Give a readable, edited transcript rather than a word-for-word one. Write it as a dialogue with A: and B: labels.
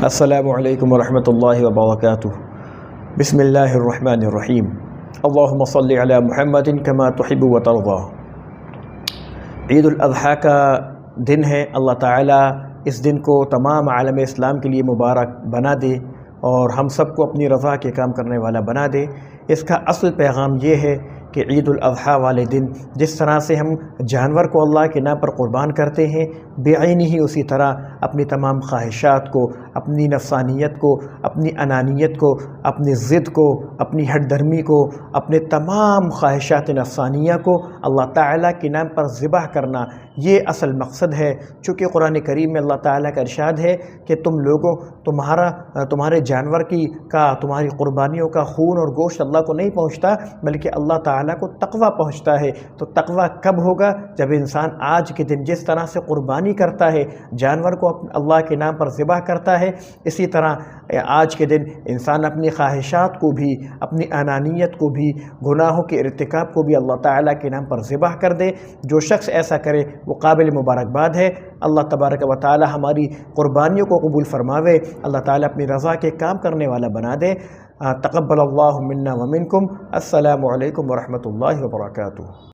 A: السلام علیکم ورحمۃ اللہ وبرکاتہ۔ بسم اللہ الرحمن الرحیم۔ اللہم صلی علی محمد کما تحب و ترضی۔ عید الاضحیٰ کا دن ہے۔ اللہ تعالیٰ اس دن کو تمام عالم اسلام کے لیے مبارک بنا دے اور ہم سب کو اپنی رضا کے کام کرنے والا بنا دے۔ اس کا اصل پیغام یہ ہے کہ عید الاضحیٰ والے دن جس طرح سے ہم جانور کو اللہ کے نام پر قربان کرتے ہیں، بعینی ہی اسی طرح اپنی تمام خواہشات کو، اپنی نفسانیت کو، اپنی انانیت کو، اپنی ضد کو، اپنی ہٹ درمی کو، اپنے تمام خواہشات نفسانیہ کو اللہ تعالیٰ کے نام پر ذبح کرنا، یہ اصل مقصد ہے۔ چونکہ قرآن کریم میں اللہ تعالیٰ کا ارشاد ہے کہ تم لوگوں تمہارے جانور تمہاری قربانیوں کا خون اور گوشت اللہ کو نہیں پہنچتا، بلکہ اللہ تعالیٰ کو تقویٰ پہنچتا ہے۔ تو تقویٰ کب ہوگا؟ جب انسان آج کے دن جس طرح سے قربانی کرتا ہے، جانور کو اللہ کے نام پر ذبح کرتا ہے، اسی طرح آج کے دن انسان اپنی خواہشات کو بھی، اپنی انانیت کو بھی، گناہوں کے ارتکاب کو بھی اللہ تعالیٰ کے نام پر ذبح کر دے۔ جو شخص ایسا کرے وہ قابل مبارکباد ہے۔ اللہ تبارک و تعالی ہماری قربانیوں کو قبول فرماوے، اللہ تعالیٰ اپنی رضا کے کام کرنے والا بنا دے۔ تقبل اللہ منا ومنکم۔ السلام علیکم ورحمۃ اللہ وبرکاتہ۔